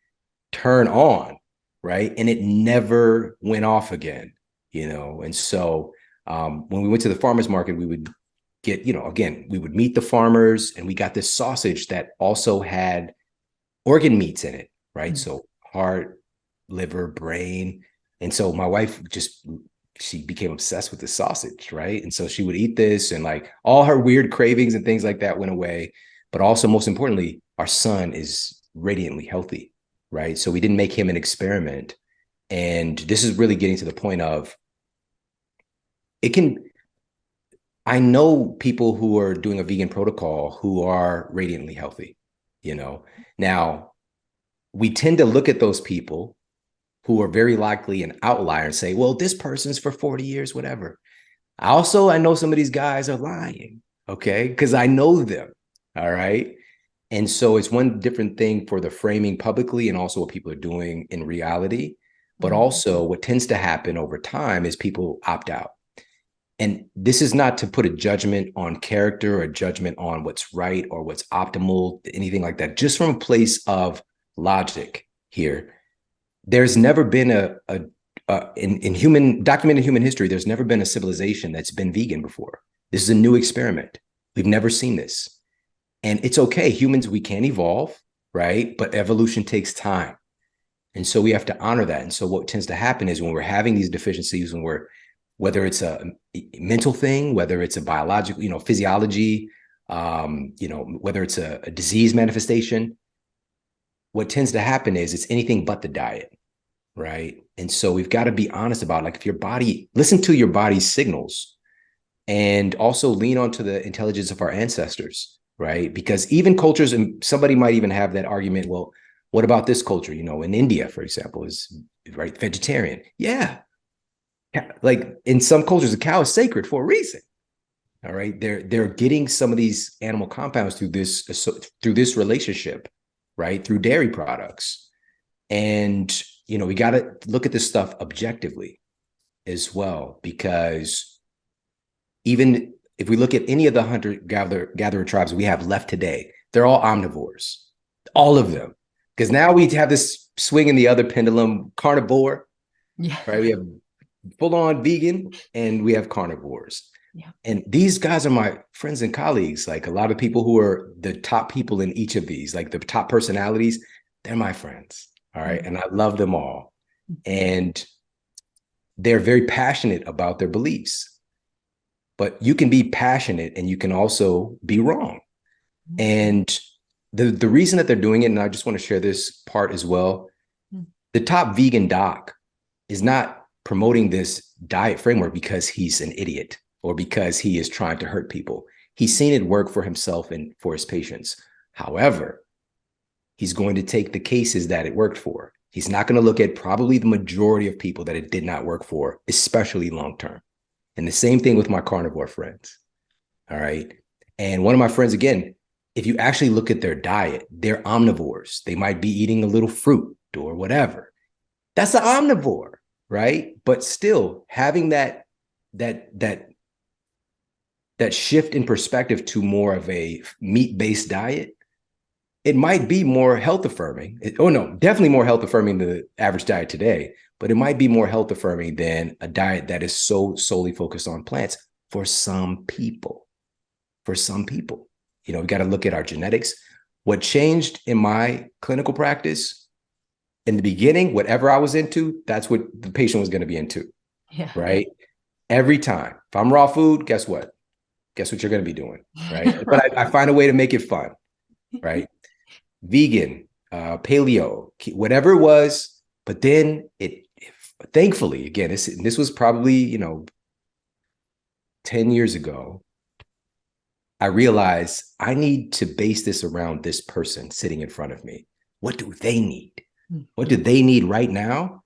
turn on, right? And it never went off again, And so when we went to the farmer's market, we would get, again, we would meet the farmers and we got this sausage that also had organ meats in it, right? Mm-hmm. So heart, liver, brain. And so my wife she became obsessed with the sausage, right? And so she would eat this and like all her weird cravings and things like that went away. But also, most importantly, our son is radiantly healthy, right? So we didn't make him an experiment. And this is really getting to the point of I know people who are doing a vegan protocol who are radiantly healthy, Now, we tend to look at those people who are very likely an outlier and say, well, this person's for 40 years, whatever. I know some of these guys are lying, okay? Because I know them, all right? And so it's one different thing for the framing publicly and also what people are doing in reality. But also what tends to happen over time is people opt out. And this is not to put a judgment on character or a judgment on what's right or what's optimal, anything like that. Just from a place of logic here, there's never been in human documented human history, there's never been a civilization that's been vegan before. This is a new experiment. We've never seen this. And it's okay. Humans, we can evolve, right? But evolution takes time. And so we have to honor that. And so what tends to happen is when we're having these deficiencies, whether it's a mental thing, whether it's a biological, physiology, whether it's a disease manifestation, what tends to happen is it's anything but the diet, right? And so we've got to be honest about, like, if your body, listen to your body's signals, and also lean onto the intelligence of our ancestors, right? Because even cultures, and somebody might even have that argument, well, what about this culture? In India, for example, is right vegetarian. Yeah. Like in some cultures, a cow is sacred for a reason. All right. They're getting some of these animal compounds through this relationship, right? Through dairy products. And, we got to look at this stuff objectively as well, because even if we look at any of the hunter-gatherer tribes we have left today, they're all omnivores, all of them. Because now we have this swing in the other pendulum, carnivore, right? We have full-on vegan and we have carnivores. Yeah. And these guys are my friends and colleagues. Like a lot of people who are the top people in each of these, like the top personalities, they're my friends. All right. And I love them all. And they're very passionate about their beliefs. But you can be passionate and you can also be wrong. And the reason that they're doing it, and I just want to share this part as well, the top vegan doc is not promoting this diet framework because he's an idiot or because he is trying to hurt people. He's seen it work for himself and for his patients. However, he's going to take the cases that it worked for. He's not going to look at probably the majority of people that it did not work for, especially long-term. And the same thing with my carnivore friends. All right. And one of my friends, again, if you actually look at their diet, they're omnivores. They might be eating a little fruit or whatever. That's an omnivore, right? But still having that shift in perspective to more of a meat-based diet, it might be more health affirming. Definitely more health affirming than the average diet today, but it might be more health affirming than a diet that is so solely focused on plants for some people. We got to look at our genetics. What changed in my clinical practice in the beginning, whatever I was into, that's what the patient was going to be into. Yeah. Right. Every time. If I'm raw food, guess what? Guess what you're going to be doing. Right. But I find a way to make it fun. Right. Vegan, paleo, whatever it was. But then thankfully, again, this was probably, 10 years ago. I realized I need to base this around this person sitting in front of me. What do they need? What do they need right now?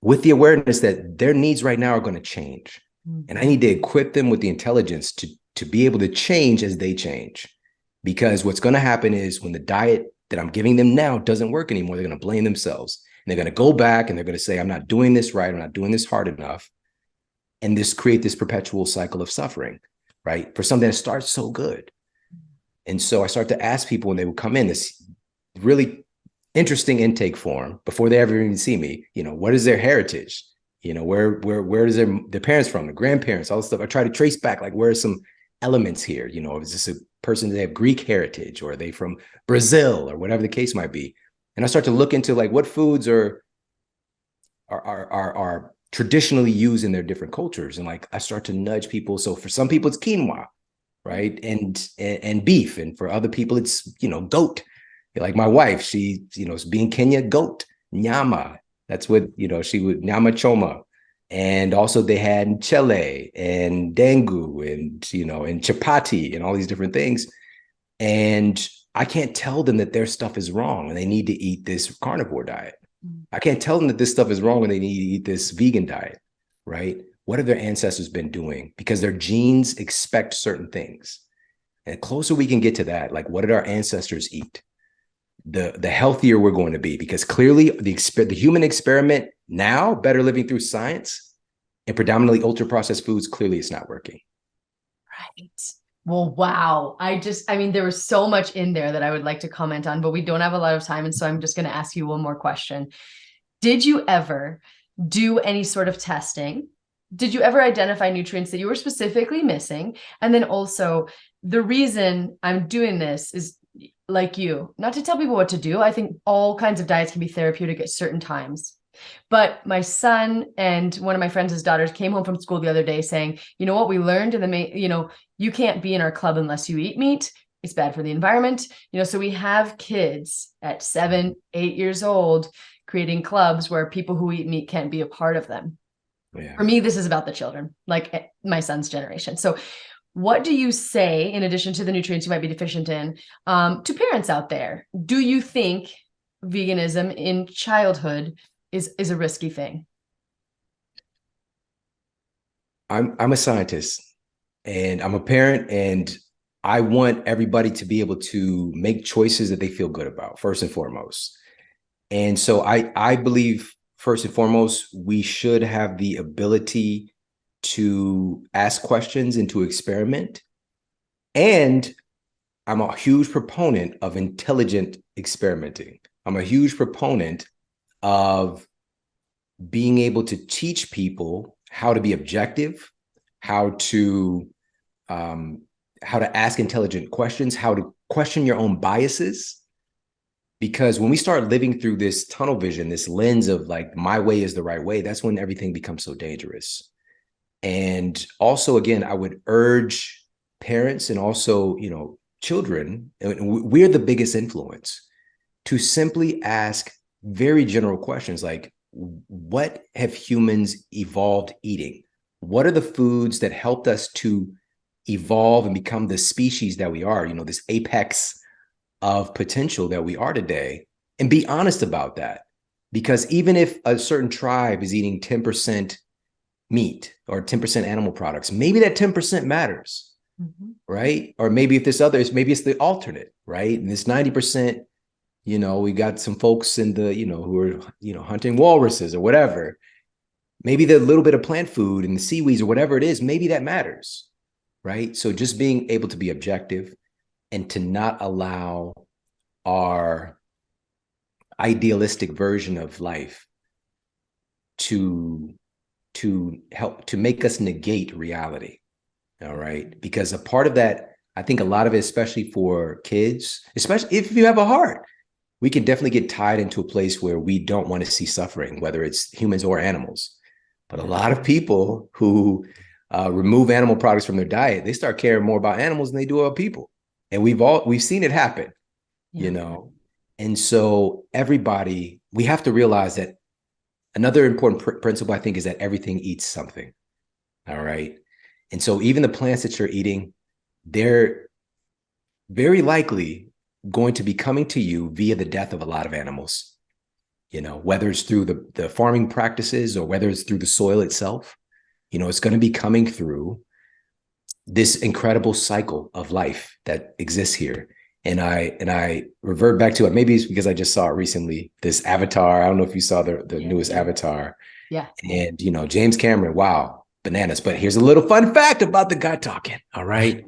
With the awareness that their needs right now are going to change. And I need to equip them with the intelligence to be able to change as they change. Because what's going to happen is when the diet that I'm giving them now doesn't work anymore, they're going to blame themselves. And they're going to go back and they're going to say, I'm not doing this right. I'm not doing this hard enough. And create this perpetual cycle of suffering. Right? For something that starts so good. And so I start to ask people when they would come in this really interesting intake form before they ever even see me, what is their heritage? Where is their parents from, the grandparents, all this stuff. I try to trace back, like, where are some elements here? Is this a person that have Greek heritage, or are they from Brazil, or whatever the case might be? And I start to look into, like, what foods are traditionally used in their different cultures. And, like, I start to nudge people. So for some people it's quinoa, right? And beef. And for other people it's, goat. Like my wife, she, is being Kenya, goat, nyama. That's what, she would, nyama choma. And also they had chele and dengu and, and chapati and all these different things. And I can't tell them that their stuff is wrong and they need to eat this carnivore diet. I can't tell them that this stuff is wrong and they need to eat this vegan diet, right? What have their ancestors been doing? Because their genes expect certain things. And the closer we can get to that, like, what did our ancestors eat? The healthier we're going to be, because clearly the human experiment now, better living through science, And predominantly ultra processed foods, clearly it's not working. Right. Well, wow. I mean, there was so much in there that I would like to comment on, but we don't have a lot of time. And so I'm just going to ask you one more question. Did you ever do any sort of testing? Did you ever identify nutrients that you were specifically missing? And then also, the reason I'm doing this is like you, not to tell people what to do. I think all kinds of diets can be therapeutic at certain times. But my son and one of my friends' daughters came home from school the other day saying, you know what, we learned in the main, you can't be in our club unless you eat meat. It's bad for the environment. So we have kids at 7, 8 years old creating clubs where people who eat meat can't be a part of them. Yeah. For me, this is about the children, like my son's generation. So what do you say, in addition to the nutrients you might be deficient in, to parents out there? Do you think veganism in childhood is a risky thing? I'm a scientist and I'm a parent, and I want everybody to be able to make choices that they feel good about, first and foremost. And so I believe, first and foremost, we should have the ability to ask questions and to experiment. And I'm a huge proponent of intelligent experimenting. I'm a huge proponent of being able to teach people how to be objective, how to ask intelligent questions, how to question your own biases. Because when we start living through this tunnel vision, this lens of like, my way is the right way, that's when everything becomes so dangerous. And also, again, I would urge parents and also, children, and we're the biggest influence, to simply ask very general questions like, what have humans evolved eating? What are the foods that helped us to evolve and become the species that we are, this apex of potential that we are today? And be honest about that. Because even if a certain tribe is eating 10% meat or 10% animal products, maybe that 10% matters, right? Or maybe if this other is, maybe it's the alternate, right? And this 90%, we got some folks in the, who are, hunting walruses or whatever. Maybe the little bit of plant food and the seaweeds or whatever it is, maybe that matters, right? So just being able to be objective and to not allow our idealistic version of life to help to make us negate reality. All right. Because a part of that, I think a lot of it, especially for kids, especially if you have a heart, we can definitely get tied into a place where we don't want to see suffering, whether it's humans or animals. But a lot of people who remove animal products from their diet, they start caring more about animals than they do about people. And we've seen it happen, And so everybody, we have to realize that another important principle, I think, is that everything eats something. All right. And so even the plants that you're eating, they're very likely going to be coming to you via the death of a lot of animals, whether it's through the farming practices or whether it's through the soil itself. It's going to be coming through this incredible cycle of life that exists here. And I revert back to it. Maybe it's because I just saw it recently, this Avatar. I don't know if you saw the newest Avatar. Yeah. And, James Cameron, wow, bananas. But here's a little fun fact about the guy talking. All right.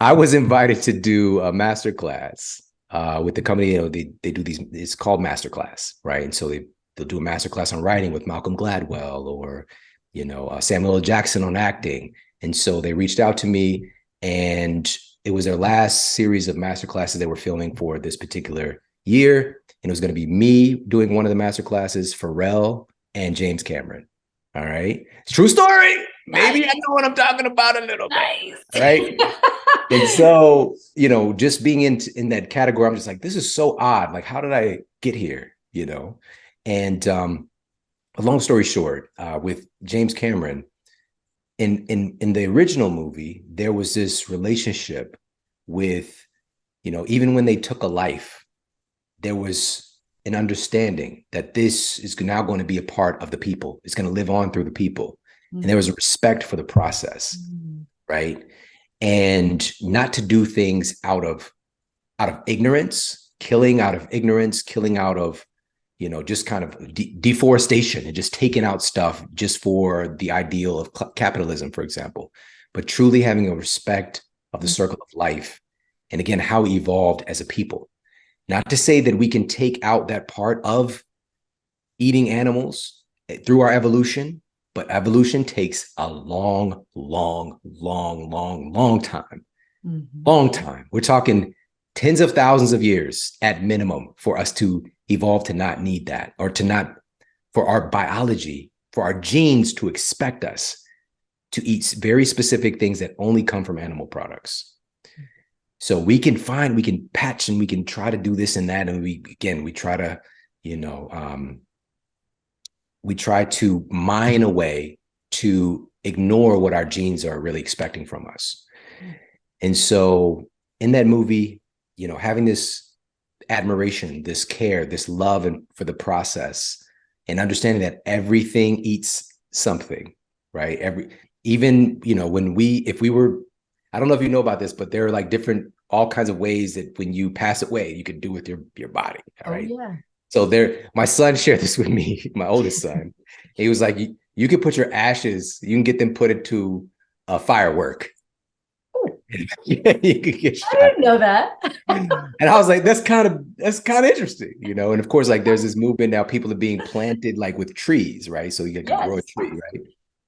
I was invited to do a masterclass with the company. They do these, it's called Masterclass, right? And so they'll do a masterclass on writing with Malcolm Gladwell or, Samuel L. Jackson on acting. And so they reached out to me, and it was their last series of masterclasses they were filming for this particular year. And it was going to be me doing one of the masterclasses, Pharrell and James Cameron. All right. It's true story. Maybe I know what I'm talking about a little bit. Right. And so, just being in that category, I'm just like, this is so odd. Like, how did I get here? And a long story short, with James Cameron, in the original movie, there was this relationship with, even when they took a life, there was an understanding that this is now going to be a part of the people. It's going to live on through the people. And there was a respect for the process, right? And not to do things out of ignorance, killing out of ignorance, killing out of, just kind of deforestation and just taking out stuff just for the ideal of capitalism, for example, but truly having a respect of the circle of life. And again, how we evolved as a people. Not to say that we can take out that part of eating animals through our evolution, but evolution takes a long, long, long, long, long time. Long time. We're talking tens of thousands of years at minimum for us to evolve to not need that, or to not, for our biology, for our genes to expect us to eat very specific things that only come from animal products. So we can patch and we can try to do this and that. And we try to, we try to mine a way to ignore what our genes are really expecting from us. And so in that movie, having this admiration, this care, this love and for the process, and understanding that everything eats something, right? If we were, I don't know if you know about this, but there are like all kinds of ways that when you pass away, you could do with your body. All right. Oh, yeah. So my son shared this with me, my oldest son. He was like, you can put your ashes, you can get them put into a firework. Yeah, you could get shot. I didn't know that. And I was like, that's kind of interesting, And of course, like there's this movement now, people are being planted like with trees, right? So you can grow a tree, right?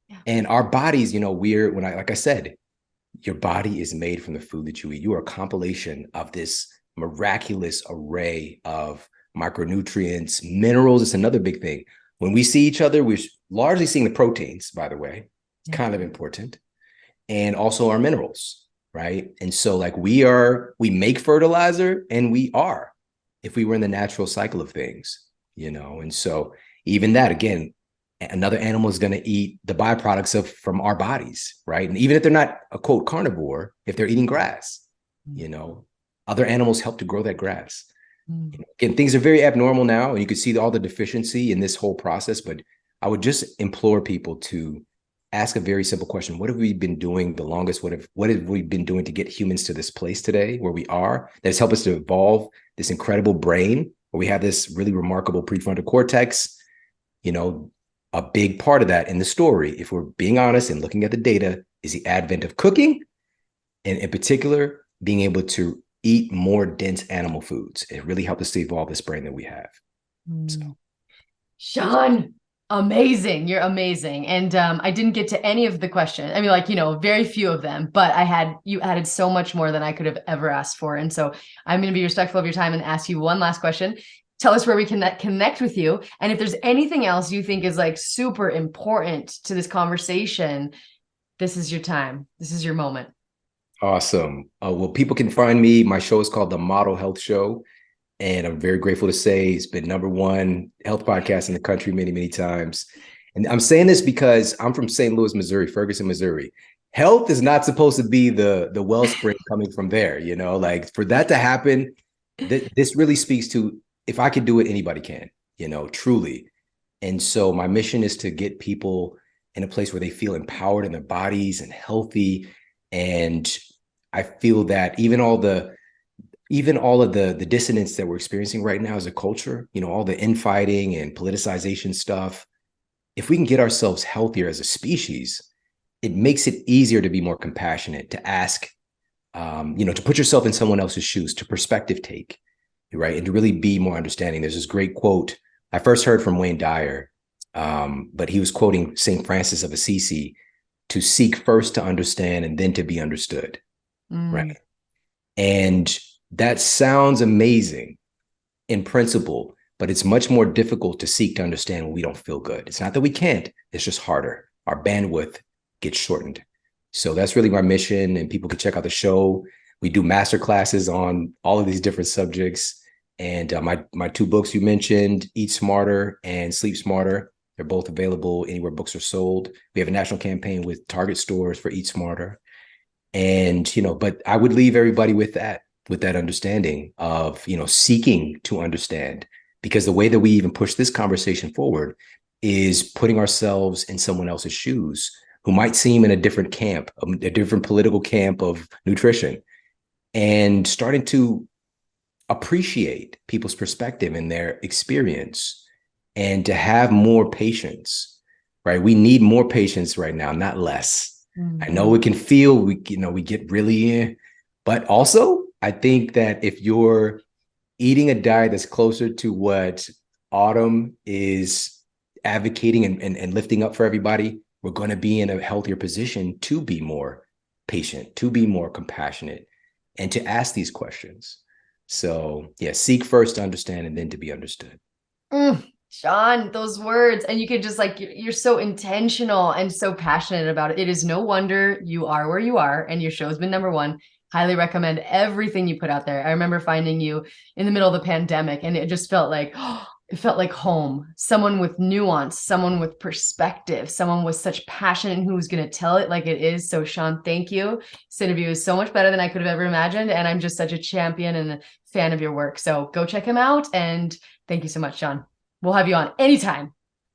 Yeah. And our bodies, like I said, your body is made from the food that you eat. You are a compilation of this miraculous array of micronutrients, minerals. It's another big thing. When we see each other, we're largely seeing the proteins, by the way. It's kind of important. And also our minerals. Right. And so like we make fertilizer, and if we were in the natural cycle of things, and so even that, again, another animal is going to eat the byproducts from our bodies. Right. And even if they're not a quote carnivore, if they're eating grass, other animals help to grow that grass. Again, things are very abnormal now, and you can see all the deficiency in this whole process. But I would just implore people to ask a very simple question. What have we been doing the longest? What have we been doing to get humans to this place today where we are, that has helped us to evolve this incredible brain, where we have this really remarkable prefrontal cortex? A big part of that in the story, if we're being honest and looking at the data, is the advent of cooking, and in particular, being able to eat more dense animal foods. It really helped us to evolve this brain that we have. So. Shawn, amazing. You're amazing. And I didn't get to any of the questions. I mean, very few of them, but you added so much more than I could have ever asked for. And so I'm going to be respectful of your time and ask you one last question. Tell us where we can connect with you. And if there's anything else you think is like super important to this conversation, this is your time. This is your moment. Awesome. Well, people can find me. My show is called The Model Health Show. And I'm very grateful to say it's been #1 health podcast in the country many, many times. And I'm saying this because I'm from St. Louis, Missouri, Ferguson, Missouri. Health is not supposed to be the wellspring coming from there, like for that to happen, this really speaks to, if I can do it, anybody can, truly. And so my mission is to get people in a place where they feel empowered in their bodies and healthy. And I feel that even all of the dissonance that we're experiencing right now as a culture, all the infighting and politicization stuff, if we can get ourselves healthier as a species, it makes it easier to be more compassionate, to ask, to put yourself in someone else's shoes, to perspective take, right? And to really be more understanding. There's this great quote I first heard from Wayne Dyer, but he was quoting St. Francis of Assisi, to seek first to understand and then to be understood, right? And that sounds amazing in principle, but it's much more difficult to seek to understand when we don't feel good. It's not that we can't, it's just harder. Our bandwidth gets shortened. So that's really my mission, and people can check out the show. We do master classes on all of these different subjects. And my 2 books you mentioned, Eat Smarter and Sleep Smarter, they're both available anywhere books are sold. We have a national campaign with Target stores for Eat Smarter. And, but I would leave everybody with that understanding of, seeking to understand, because the way that we even push this conversation forward is putting ourselves in someone else's shoes who might seem in a different camp, a different political camp of nutrition, and starting to appreciate people's perspective and their experience, and to have more patience, right? We need more patience right now, not less. I know Mhm. we can feel we get really in, but also I think that if you're eating a diet that's closer to what Autumn is advocating and lifting up for everybody, we're going to be in a healthier position to be more patient, to be more compassionate, and to ask these questions. So, yeah, seek first to understand and then to be understood. Shawn, those words, and you could just like you're so intentional and so passionate about it. It is no wonder you are where you are, and your show's been number one. Highly recommend everything you put out there. I remember finding you in the middle of the pandemic, and it just felt like it felt like home. Someone with nuance, someone with perspective, someone with such passion and who's going to tell it like it is. So, Shawn, thank you. This interview is so much better than I could have ever imagined, and I'm just such a champion and a fan of your work. So go check him out, and thank you so much, Shawn. We'll have you on anytime.